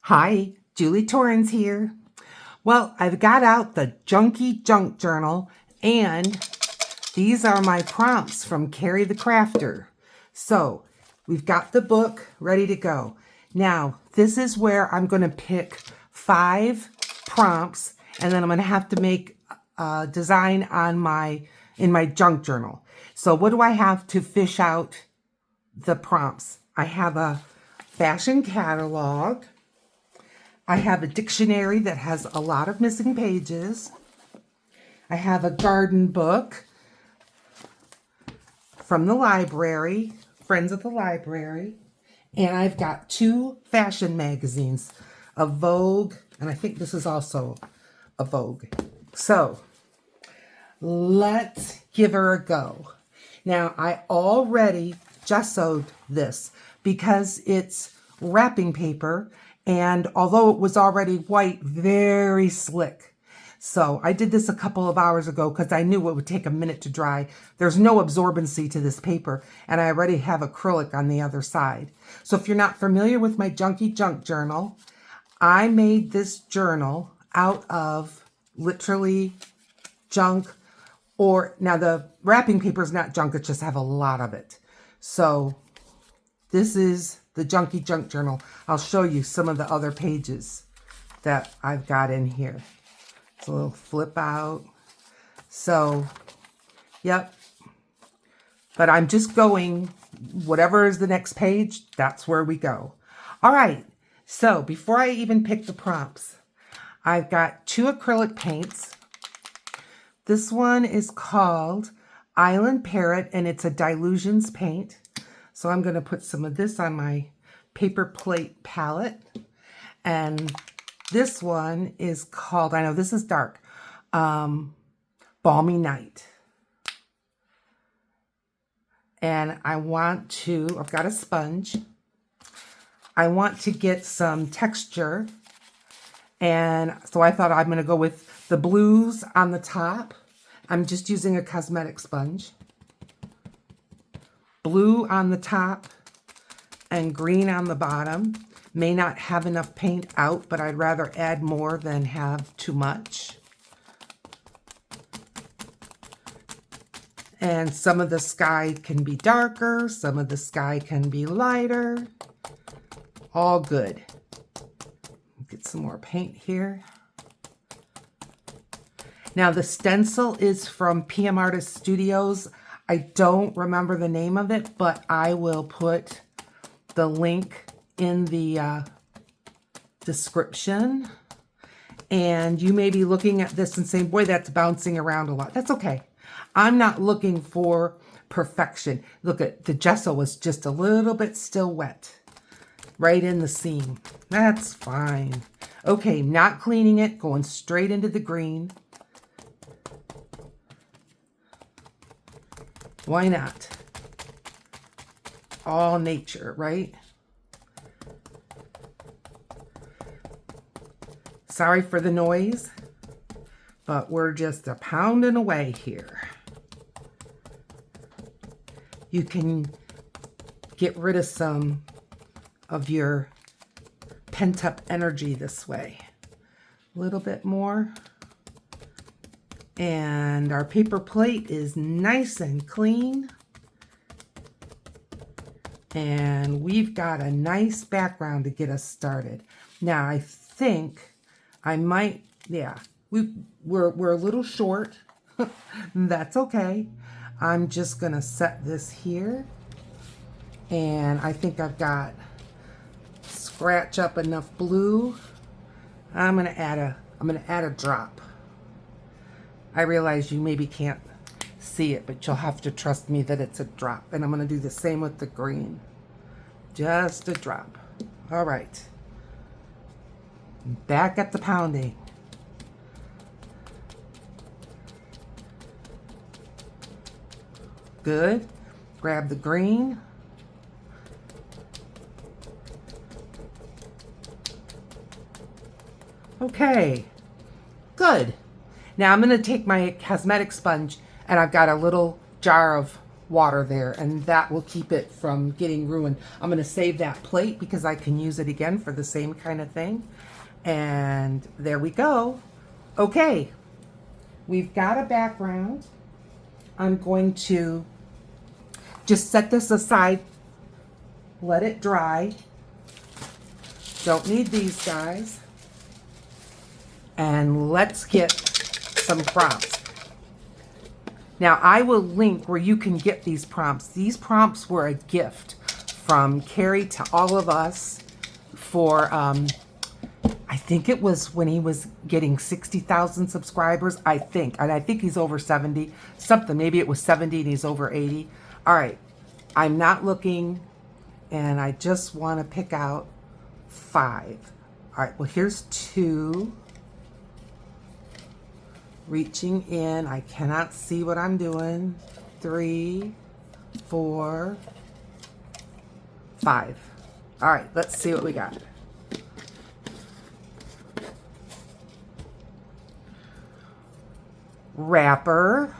Hi, Julie Torrens here. Well, I've got out the Junkie Junk Journal, and these are my prompts from Ceri the Crafter. So, we've got the book ready to go. Now, this is where I'm going to pick 5 prompts, and then I'm going to have to make a design on in my junk journal. So, what do I have to fish out the prompts? I have a fashion catalog. I have a dictionary that has a lot of missing pages. I have a garden book from the library, Friends of the Library. And I've got 2 fashion magazines, a Vogue, and I think this is also a Vogue. So, let's give her a go. Now, I already gessoed this because it's wrapping paper, and although it was already white, very slick. So I did this a couple of hours ago because I knew it would take a minute to dry. There's no absorbency to this paper, and I already have acrylic on the other side. So if you're not familiar with my Junkie Junk Journal, I made this journal out of literally junk, or now the wrapping paper is not junk, it just have a lot of it. So this is the Junkie Junk Journal. I'll show you some of the other pages that I've got in here. It's a little flip out. So, yep. But I'm just going, whatever is the next page, that's where we go. All right. So, before I even pick the prompts, I've got 2 acrylic paints. This one is called Island Parrot, and it's a Dilutions paint. So I'm going to put some of this on my paper plate palette. And this one is called, I know this is dark, Balmy Night. And I've got a sponge. I want to get some texture. And so I thought I'm going to go with the blues on the top. I'm just using a cosmetic sponge. Blue on the top and green on the bottom. May not have enough paint out, but I'd rather add more than have too much. And some of the sky can be darker, some of the sky can be lighter. All good. Get some more paint here. Now the stencil is from PM Artist Studios. I don't remember the name of it, but I will put the link in the description. And you may be looking at this and saying, boy, that's bouncing around a lot. That's okay. I'm not looking for perfection. Look, at the gesso was just a little bit still wet right in the seam. That's fine. Okay, not cleaning it, going straight into the green. Why not? All nature, right? Sorry for the noise, but we're just a pounding away here. You can get rid of some of your pent-up energy this way. A little bit more. And our paper plate is nice and clean. And we've got a nice background to get us started. Now, I think I might, yeah, we're a little short. That's okay. I'm just going to set this here. And I think I've got scratch up enough blue. I'm going to add a drop. I realize you maybe can't see it, but you'll have to trust me that it's a drop. And I'm going to do the same with the green. Just a drop. All right. Back at the pounding. Good. Grab the green. Okay. Good. Now I'm going to take my cosmetic sponge, and I've got a little jar of water there, and that will keep it from getting ruined. I'm going to save that plate because I can use it again for the same kind of thing. And there we go. Okay, we've got a background. I'm going to just set this aside, let it dry. Don't need these guys. And let's get some prompts. Now, I will link where you can get these prompts. These prompts were a gift from Ceri to all of us for, I think it was when he was getting 60,000 subscribers, I think. And I think he's over 70, something. Maybe it was 70 and he's over 80. All right, I'm not looking, and I just want to pick out 5. All right, well, here's 2. Reaching in, I cannot see what I'm doing. 3, 4, 5. All right, let's see what we got. Wrapper.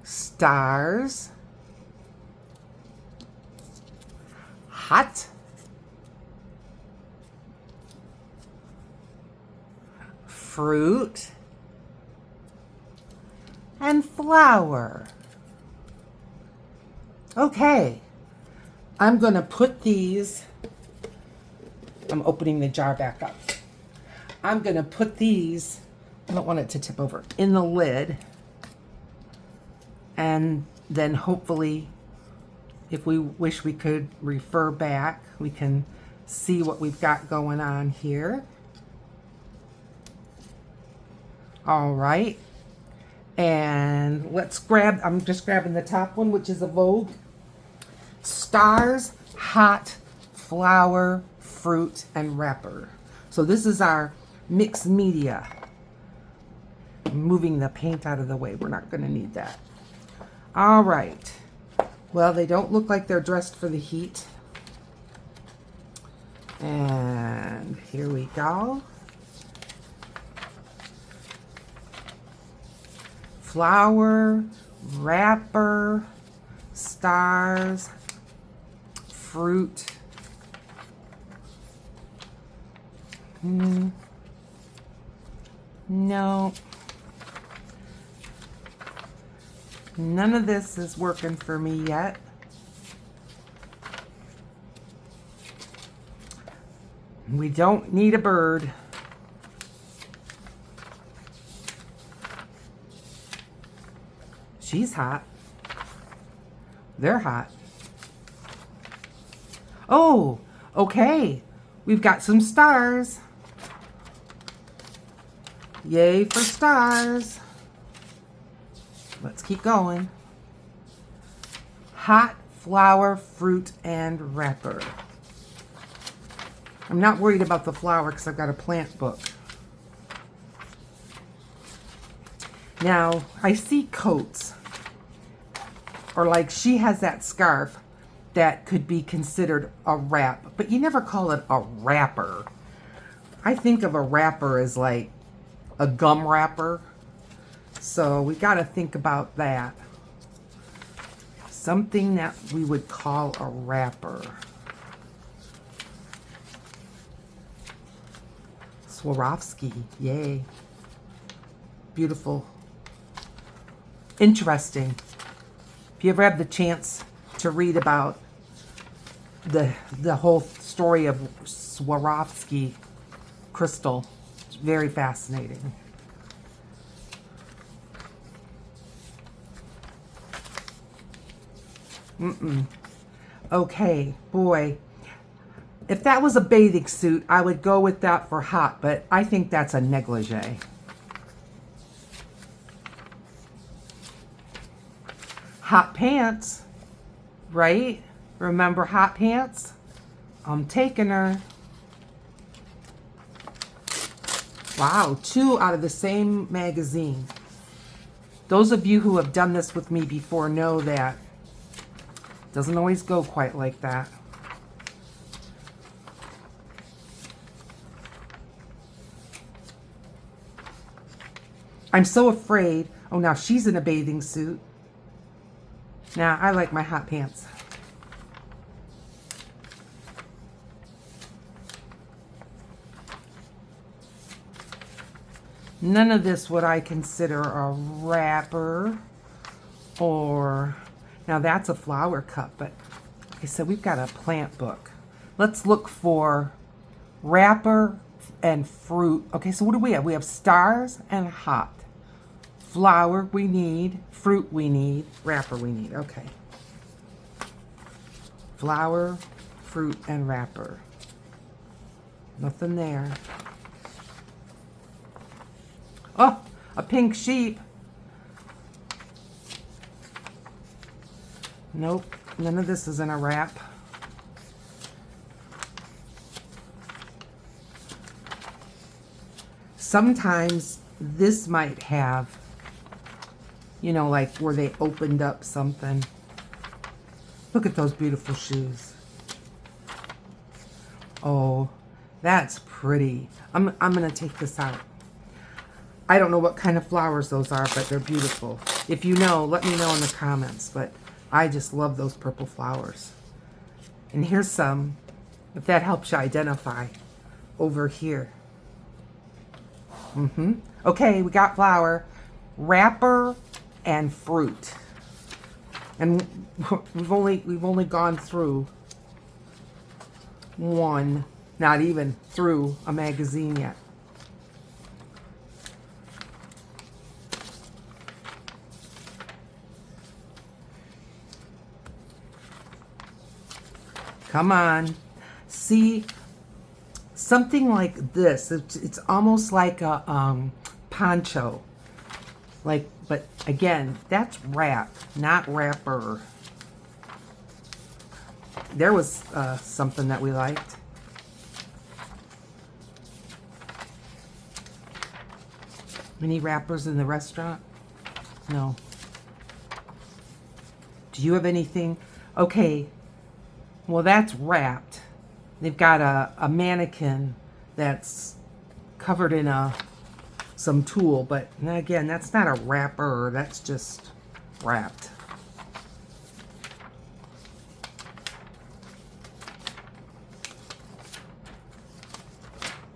Stars. Hot. Fruit. And flower. Okay. I'm going to put these, I'm opening the jar back up. I'm going to put these, I don't want it to tip over, in the lid. And then hopefully, if we wish we could refer back, we can see what we've got going on here. All right. And let's grab, I'm just grabbing the top one, which is a Vogue. Stars, hot, flower, fruit, and wrapper. So this is our mixed media. I'm moving the paint out of the way. We're not going to need that. All right. Well, they don't look like they're dressed for the heat. And here we go. Flower, wrapper, stars, fruit. No. None of this is working for me yet. We don't need a bird. She's hot. They're hot. Oh, okay. We've got some stars. Yay for stars. Let's keep going. Hot, flower, fruit, and wrapper. I'm not worried about the flower because I've got a plant book. Now, I see coats. Or like she has that scarf that could be considered a wrap. But you never call it a wrapper. I think of a wrapper as like a gum wrapper. So we got to think about that. Something that we would call a wrapper. Swarovski, yay. Beautiful. Interesting. If you ever have the chance to read about the whole story of Swarovski crystal, it's very fascinating. Okay, boy. If that was a bathing suit, I would go with that for hot, but I think that's a negligee. Hot pants, right? Remember hot pants? I'm taking her. Wow, 2 out of the same magazine. Those of you who have done this with me before know that it doesn't always go quite like that. I'm so afraid. Oh, now she's in a bathing suit. Now, I like my hot pants. None of this would I consider a wrapper or... Now, that's a flower cup, but like I said, we've got a plant book. Let's look for wrapper and fruit. Okay, so what do we have? We have stars and hot. Flower we need, fruit we need, wrapper we need. Okay. Flower, fruit, and wrapper. Nothing there. Oh, a pink sheep. Nope, none of this is in a wrap. Sometimes this might have, you know, like where they opened up something. Look at those beautiful shoes. Oh, that's pretty. I'm gonna take this out. I don't know what kind of flowers those are, but they're beautiful. If you know, let me know in the comments, but I just love those purple flowers. And here's some, if that helps you identify, over here. Okay, we got flower, wrapper, and fruit. And we've only gone through one, not even through a magazine yet. Come on. See, something like this. It's almost like a poncho. Like, but again, that's wrap, not wrapper. There was something that we liked. Any wrappers in the restaurant? No. Do you have anything? Okay. Well, that's wrapped. They've got a mannequin that's covered in some tulle, but again, that's not a wrapper. That's just wrapped.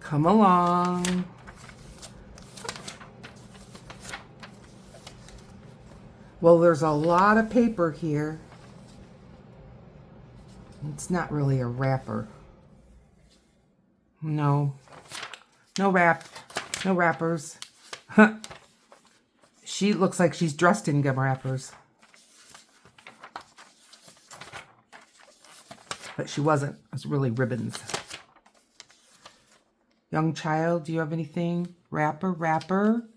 Come along. Well, there's a lot of paper here. It's not really a wrapper. No. No wrappers. She looks like she's dressed in gum wrappers. But she wasn't. It was really ribbons. Young child, do you have anything? Wrapper.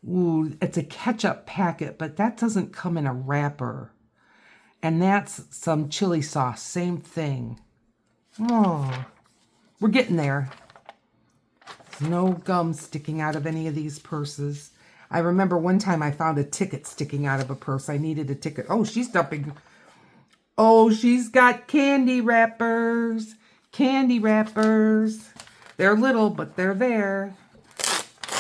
Ooh, it's a ketchup packet, but that doesn't come in a wrapper. And that's some chili sauce. Same thing. Oh, we're getting there. There's no gum sticking out of any of these purses. I remember one time I found a ticket sticking out of a purse. I needed a ticket. Oh, she's dumping. Oh, she's got candy wrappers. Candy wrappers. They're little, but they're there.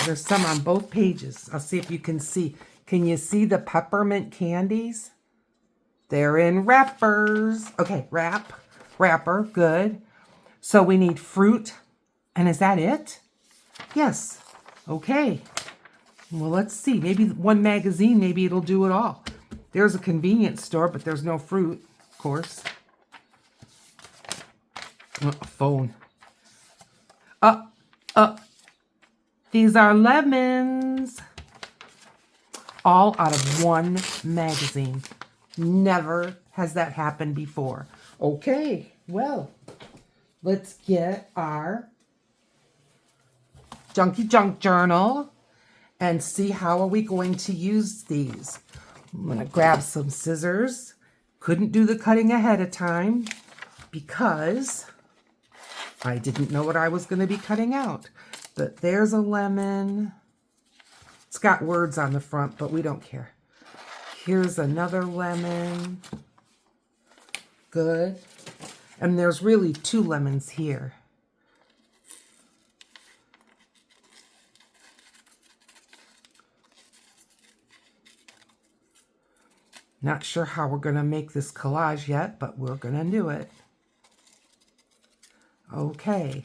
There's some on both pages. I'll see if you can see. Can you see the peppermint candies? They're in wrappers. Okay, wrapper, good. So we need fruit. And is that it? Yes. Okay. Well, let's see. Maybe one magazine, maybe it'll do it all. There's a convenience store, but there's no fruit, of course. A phone. These are lemons. All out of one magazine. Never has that happened before. Okay, well, let's get our Junkie Junk Journal and see how are we going to use these. I'm going to grab some scissors. Couldn't do the cutting ahead of time because I didn't know what I was going to be cutting out. But there's a lemon. It's got words on the front, but we don't care. Here's another lemon. Good. And there's really 2 lemons here. Not sure how we're going to make this collage yet, but we're going to do it. Okay.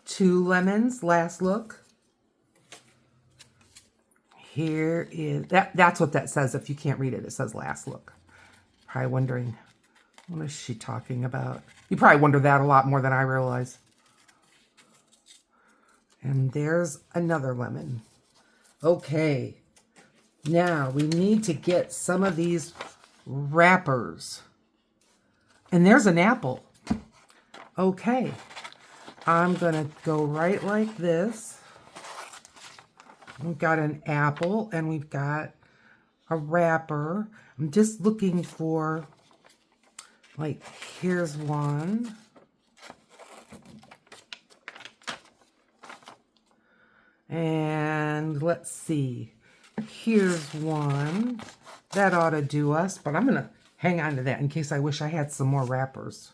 2 lemons, last look. Here is, that's what that says. If you can't read it, it says last look. Probably wondering, what is she talking about? You probably wonder that a lot more than I realize. And there's another lemon. Okay. Now we need to get some of these wrappers. And there's an apple. Okay. I'm going to go right like this. We've got an apple and we've got a wrapper. I'm just looking for, like, here's one. And let's see. Here's one. That ought to do us, but I'm going to hang on to that in case I wish I had some more wrappers.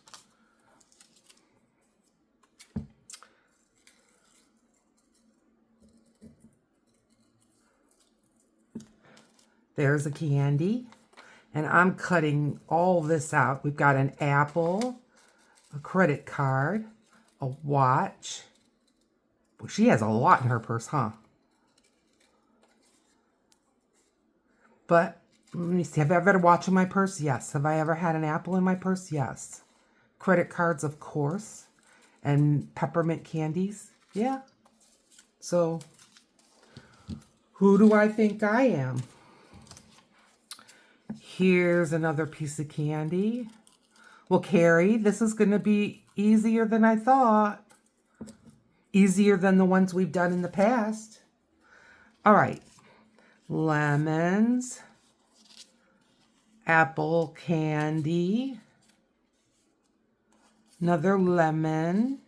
There's a candy. And I'm cutting all this out. We've got an apple, a credit card, a watch. Well, she has a lot in her purse, huh? But let me see. Have I ever had a watch in my purse? Yes. Have I ever had an apple in my purse? Yes. Credit cards, of course. And peppermint candies. Yeah. So, who do I think I am? Here's another piece of candy. Well, Ceri, this is going to be easier than I thought. Easier than the ones we've done in the past. All right. Lemons. Apple candy. Another lemon.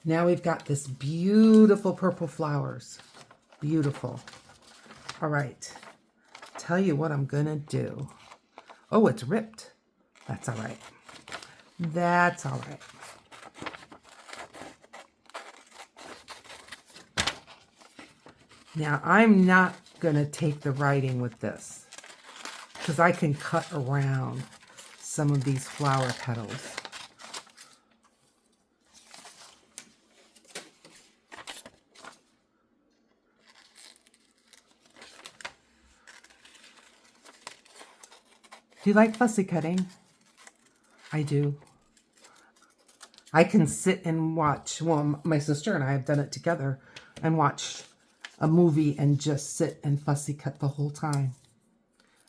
Now we've got this beautiful purple flowers. Beautiful. All right. Tell you what I'm gonna do. Oh, it's ripped. That's all right. That's all right. Now, I'm not gonna take the writing with this because I can cut around some of these flower petals. Do you like fussy cutting? I do. I can sit and watch, well, my sister and I have done it together, and watch a movie and just sit and fussy cut the whole time.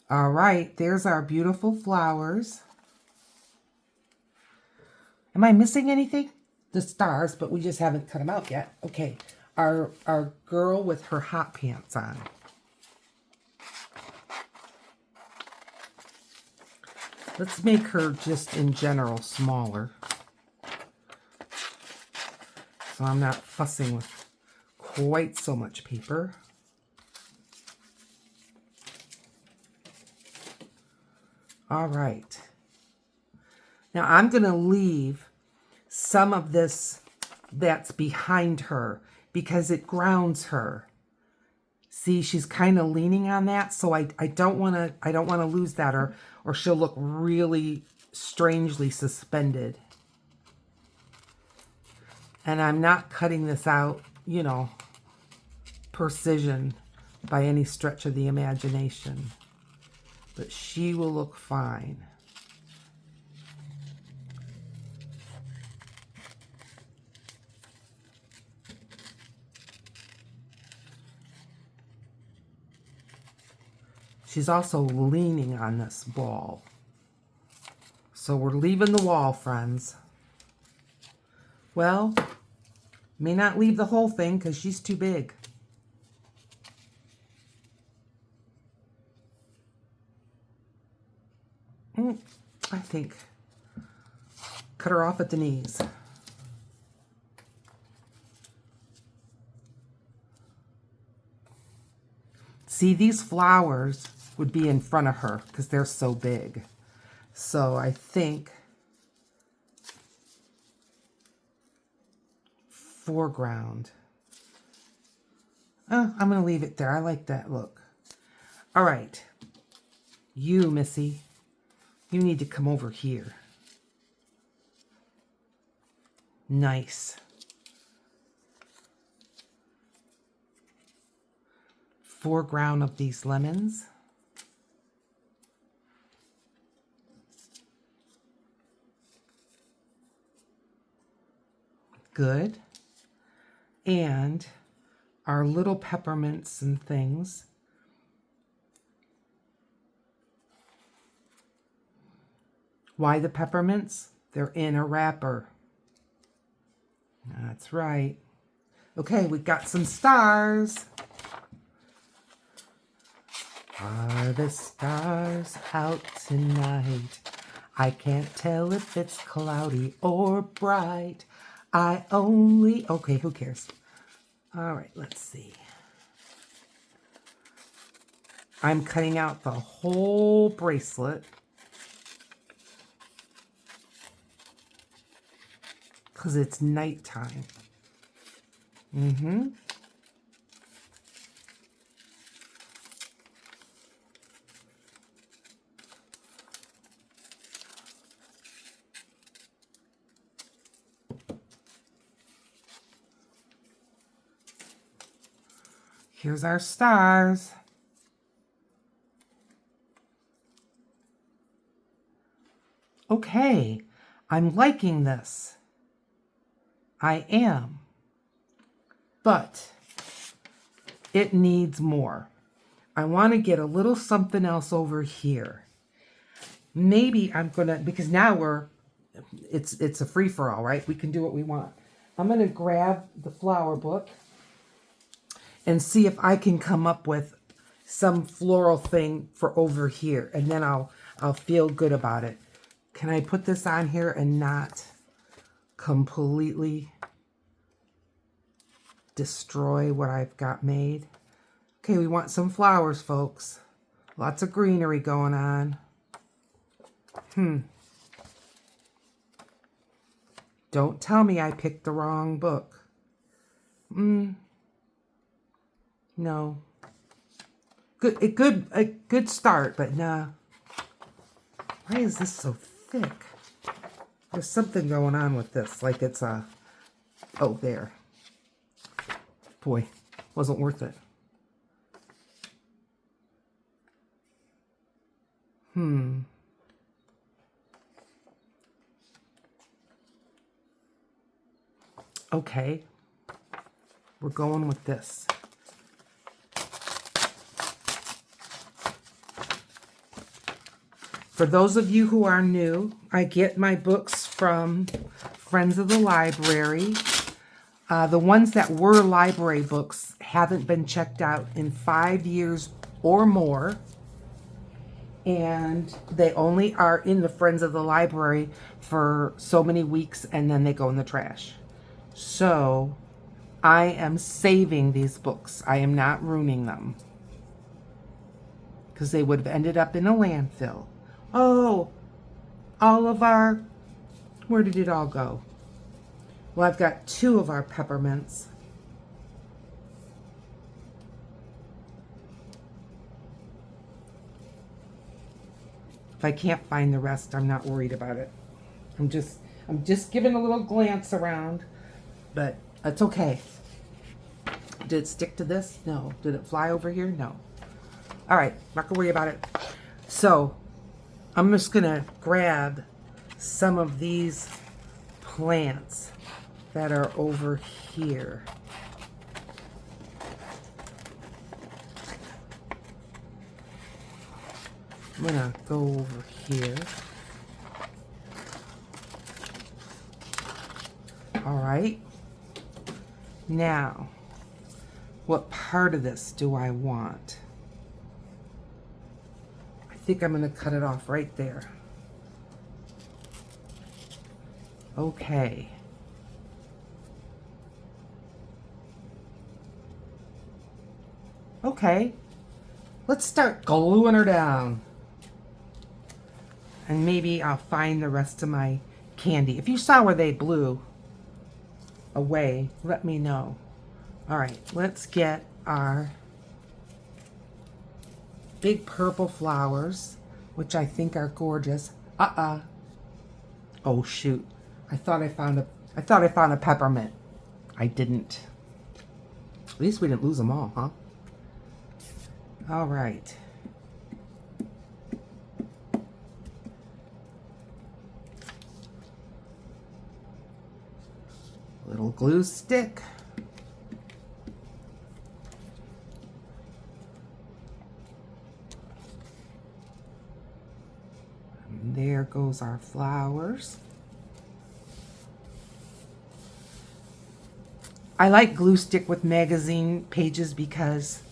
All right, there's our beautiful flowers. Am I missing anything? The stars, but we just haven't cut them out yet. Okay, our girl with her hot pants on. Let's make her just in general smaller. So I'm not fussing with quite so much paper. All right. Now I'm going to leave some of this that's behind her because it grounds her. See, she's kind of leaning on that, so I don't want to lose that, or she'll look really strangely suspended. And I'm not cutting this out, you know, precision by any stretch of the imagination. But she will look fine. She's also leaning on this ball. So we're leaving the wall, friends. Well, may not leave the whole thing because she's too big. I think cut her off at the knees. See, these flowers would be in front of her because they're so big. So I think foreground. Oh, I'm going to leave it there. I like that look. All right. You, Missy, you need to come over here. Nice. Foreground of these lemons. Good. And our little peppermints and things. Why the peppermints? They're in a wrapper. That's right. Okay, we've got some stars. Are the stars out tonight? I can't tell if it's cloudy or bright. Okay, who cares? All right, let's see. I'm cutting out the whole bracelet because it's nighttime. Here's our stars. Okay, I'm liking this. I am. But it needs more. I want to get a little something else over here. Maybe I'm going to, because now it's a free-for-all, right? We can do what we want. I'm going to grab the flower book and see if I can come up with some floral thing for over here. And then I'll feel good about it. Can I put this on here and not completely destroy what I've got made? Okay, we want some flowers, folks. Lots of greenery going on. Don't tell me I picked the wrong book. No. A good start, but nah. Why is this so thick? There's something going on with this. Like it's a... Oh, there. Boy, wasn't worth it. Okay. We're going with this. For those of you who are new, I get my books from Friends of the Library. The ones that were library books haven't been checked out in 5 years or more. And they only are in the Friends of the Library for so many weeks and then they go in the trash. So I am saving these books. I am not ruining them, because they would have ended up in a landfill. Oh, all of our, where did it all go? Well, I've got 2 of our peppermints. If I can't find the rest, I'm not worried about it. I'm just giving a little glance around, but it's okay. Did it stick to this? No. Did it fly over here? No. All right, not gonna worry about it. So I'm just gonna grab some of these plants that are over here. I'm gonna go over here. All right. Now, what part of this do I want? I think I'm gonna cut it off right there. Okay. Okay. Let's start gluing her down. And maybe I'll find the rest of my candy. If you saw where they blew away, let me know. All right, let's get our big purple flowers. which I think are gorgeous. Oh shoot. I thought I found a peppermint. I didn't. At least we didn't lose them all, huh? All right. Little glue stick. And there goes our flowers. I like glue stick with magazine pages because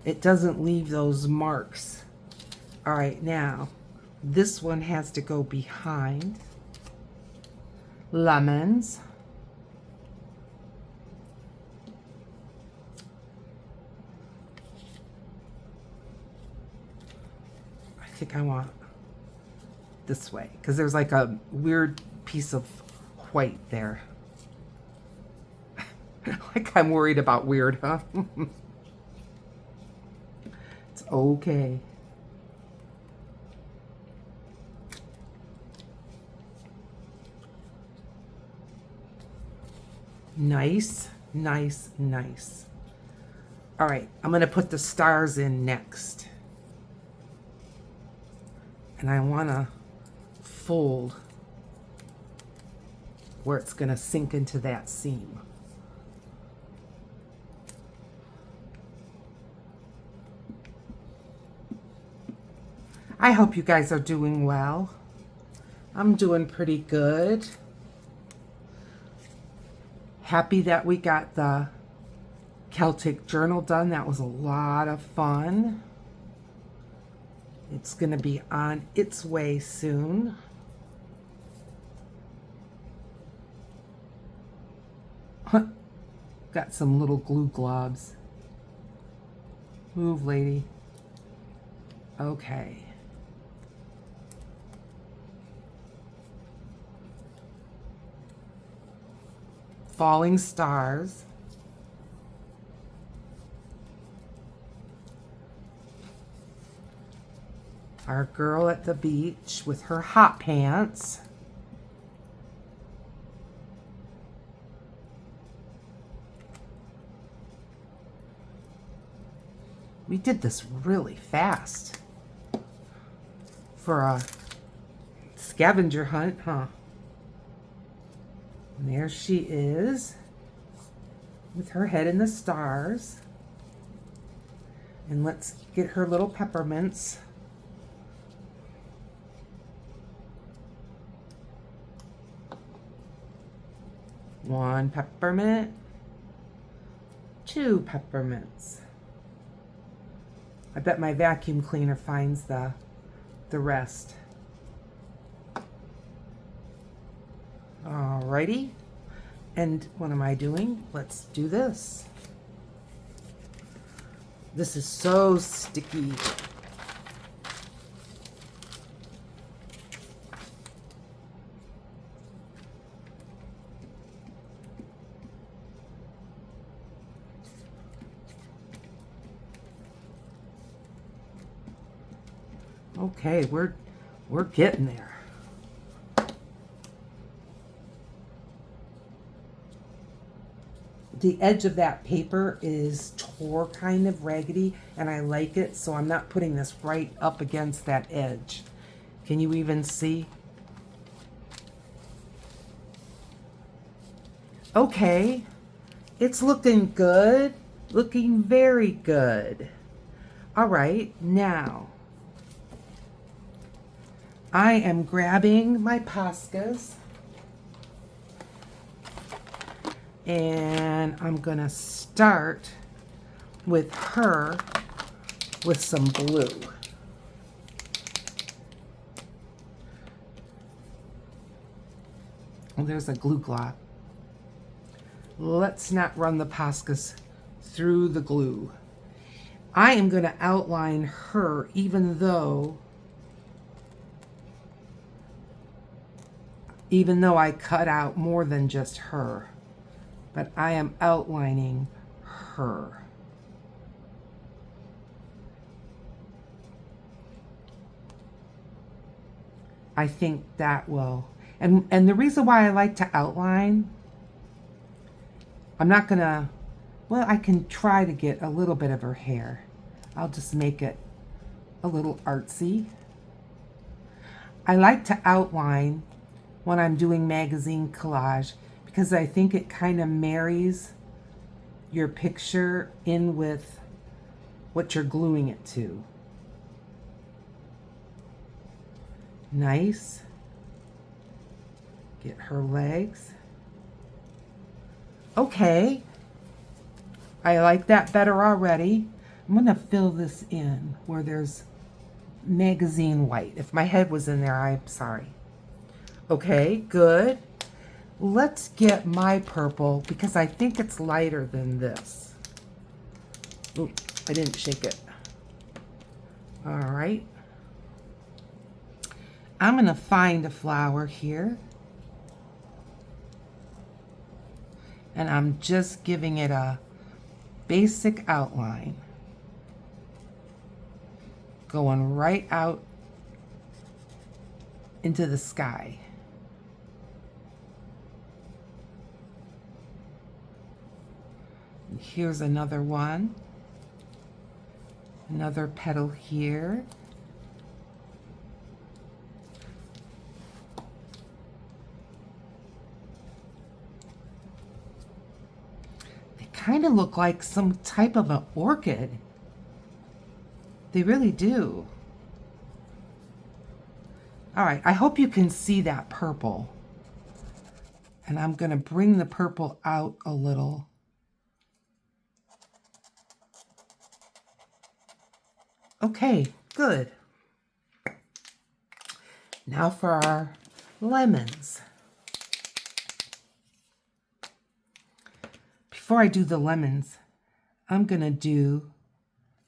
it doesn't leave those marks. All right, now this one has to go behind. Lemons. I think I want this way because there's like a weird piece of white there. Like I'm worried about weird, huh? It's okay. Nice, nice, nice. All right, I'm gonna put the stars in next. And I wanna fold where it's gonna sink into that seam. I hope you guys are doing well. I'm doing pretty good. Happy that we got the Celtic journal done. That was a lot of fun. It's going to be on its way soon. Got some little glue globs. Move, lady. Okay. Falling stars. Our girl at the beach with her hot pants. We did this really fast for a scavenger hunt, huh? And there she is with her head in the stars. And let's get her little peppermints. One peppermint, two peppermints. I bet my vacuum cleaner finds the rest. Alrighty. And what am I doing? Let's do this. This is so sticky. Okay, we're getting there. The edge of that paper is tore kind of raggedy, and I like it, so I'm not putting this right up against that edge. Can you even see? Okay, it's looking good, looking very good. All right, now I am grabbing my Poscas. And I'm gonna start with her with some blue. Oh, there's a glue glob. Let's not run the Poscas through the glue. I am gonna outline her even though I cut out more than just her. But I am outlining her. I think that will, and the reason why I like to outline, I'm not gonna, well, I can try to get a little bit of her hair. I'll just make it a little artsy. I like to outline when I'm doing magazine collage because I think it kind of marries your picture in with what you're gluing it to. Nice. Get her legs. Okay. I like that better already. I'm going to fill this in where there's magazine white. If my head was in there, I'm sorry. Okay, good. Let's get my purple because I think it's lighter than this. Ooh, I didn't shake it. All right. I'm going to find a flower here. And I'm just giving it a basic outline. Going right out into the sky. And here's another one. Another petal here. They kind of look like some type of an orchid. They really do. All right, I hope you can see that purple. And I'm going to bring the purple out a little. Okay, good. Now for our lemons. Before I do the lemons, I'm going to do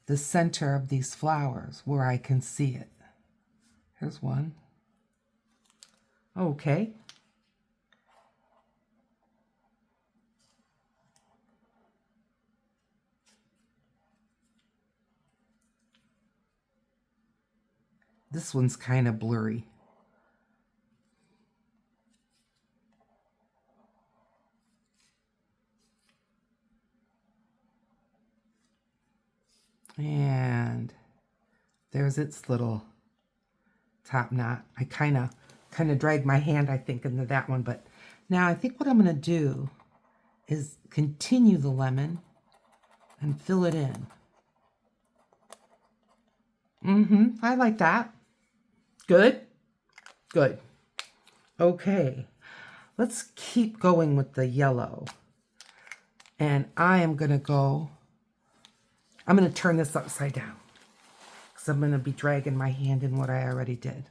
the center of these flowers where I can see it. Here's one. Okay. This one's kind of blurry. And there's its little top knot. I kind of dragged my hand, I think, into that one. But now I think what I'm going to do is continue the lemon and fill it in. I like that. Good? Good. Okay. Let's keep going with the yellow. And I am going to go, I'm going to turn this upside down because I'm going to be dragging my hand in what I already did.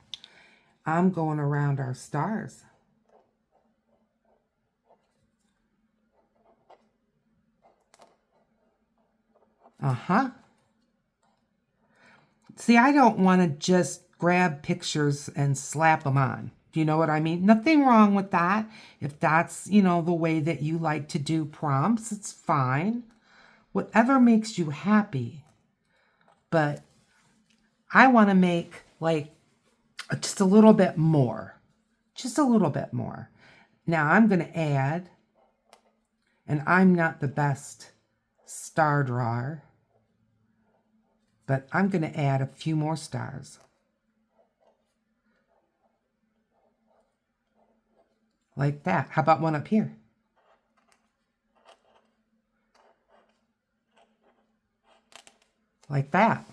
I'm going around our stars. See, I don't want to just grab pictures and slap them on. Do you know what I mean? Nothing wrong with that. If that's, the way that you like to do prompts, it's fine. Whatever makes you happy. But I want to make like just a little bit more. Just a little bit more. Now I'm going to add, and I'm not the best star drawer, but I'm going to add a few more stars. Like that. How about one up here? Like that.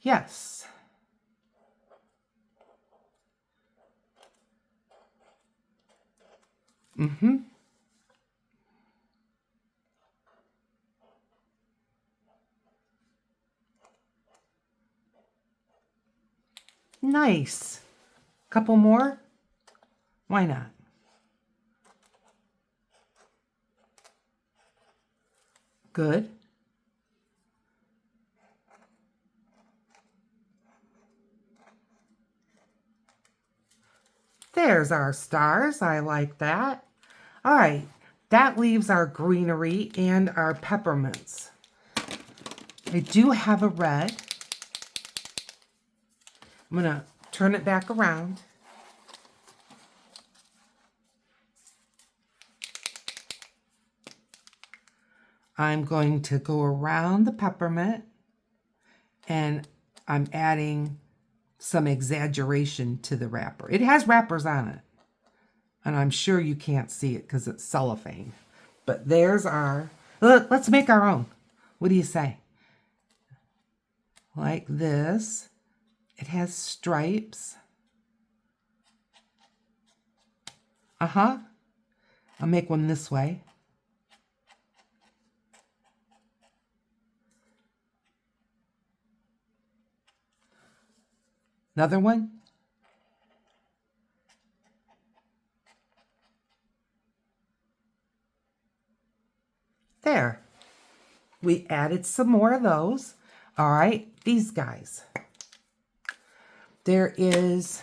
Yes. Nice. Couple more? Why not? Good. There's our stars. I like that. All right. that leaves our greenery and our peppermints. I do have a red. I'm going to turn it back around. I'm going to go around the peppermint, and I'm adding some exaggeration to the wrapper. It has wrappers on it, and I'm sure you can't see it because it's cellophane. But there's our, let's make our own. What do you say? Like this. It has stripes. I'll make one this way. Another one. There. We added some more of those. All right, these guys. There is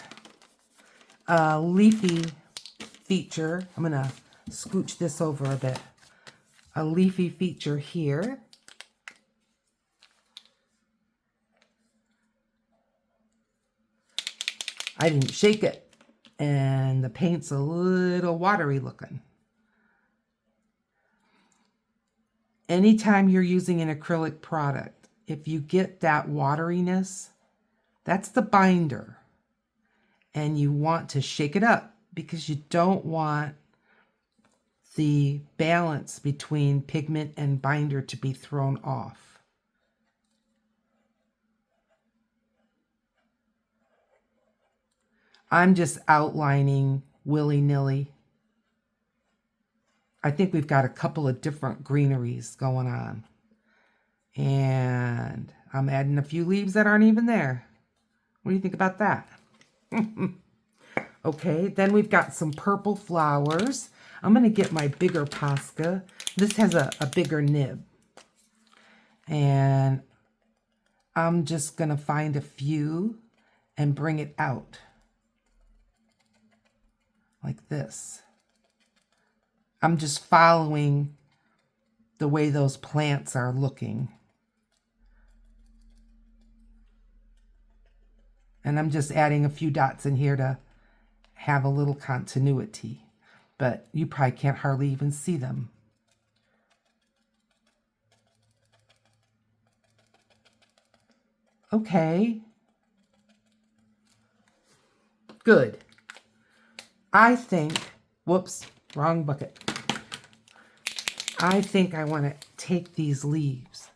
a leafy feature. I'm going to scooch this over a bit. A leafy feature here. I didn't shake it, and the paint's a little watery looking. Anytime you're using an acrylic product, if you get that wateriness, that's the binder. And you want to shake it up because you don't want the balance between pigment and binder to be thrown off. I'm just outlining willy-nilly. I think we've got a couple of different greeneries going on. And I'm adding a few leaves that aren't even there. What do you think about that? Okay, then we've got some purple flowers. I'm going to get my bigger Posca. This has a bigger nib. And I'm just going to find a few and bring it out. Like this. I'm just following the way those plants are looking. And I'm just adding a few dots in here to have a little continuity. But you probably can't hardly even see them. Okay. Good. I think, whoops, wrong bucket. I think I want to take these leaves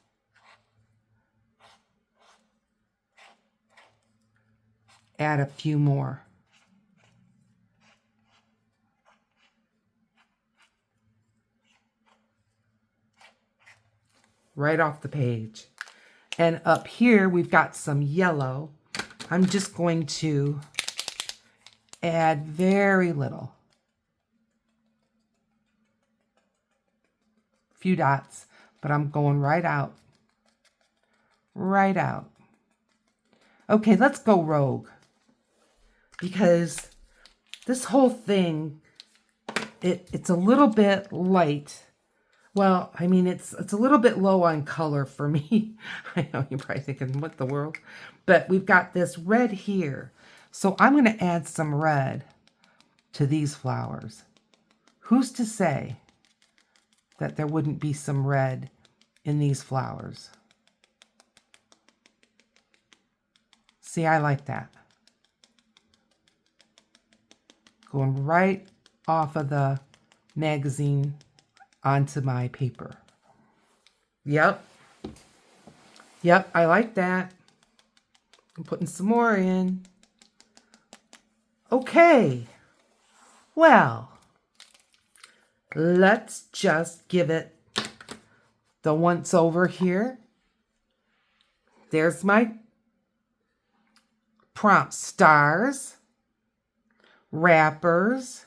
add a few more. Right off the page. And up here we've got some yellow. I'm just going to add very little. Few dots, but I'm going right out. Right out. Okay, let's go rogue. Because this whole thing, it's a little bit light. Well, I mean, it's a little bit low on color for me. I know you're probably thinking, what the world? But we've got this red here. So I'm going to add some red to these flowers. Who's to say that there wouldn't be some red in these flowers? See, I like that. Going right off of the magazine onto my paper. Yep. Yep, I like that. I'm putting some more in. Okay. Well, let's just give it the once over here. There's my prompt: stars, wrappers,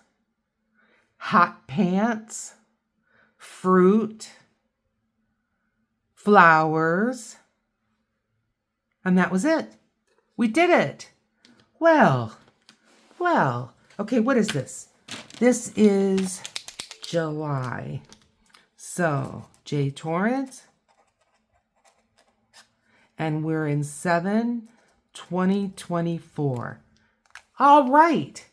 hot pants, fruit, flowers, and that was it. We did it. Well, okay, what is this? This is July. So, J Torrance. And we're in 7/2024. All right.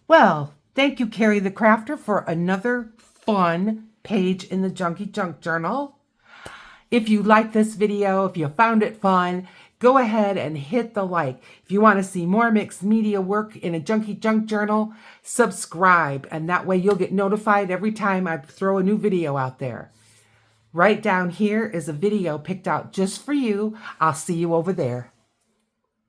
Well, thank you, Ceri the Crafter, for another fun page in the Junkie Junk Journal. If you like this video, if you found it fun, go ahead and hit the like. If you want to see more mixed media work in a Junkie Junk Journal, subscribe, and that way you'll get notified every time I throw a new video out there. Right down here is a video picked out just for you. I'll see you over there.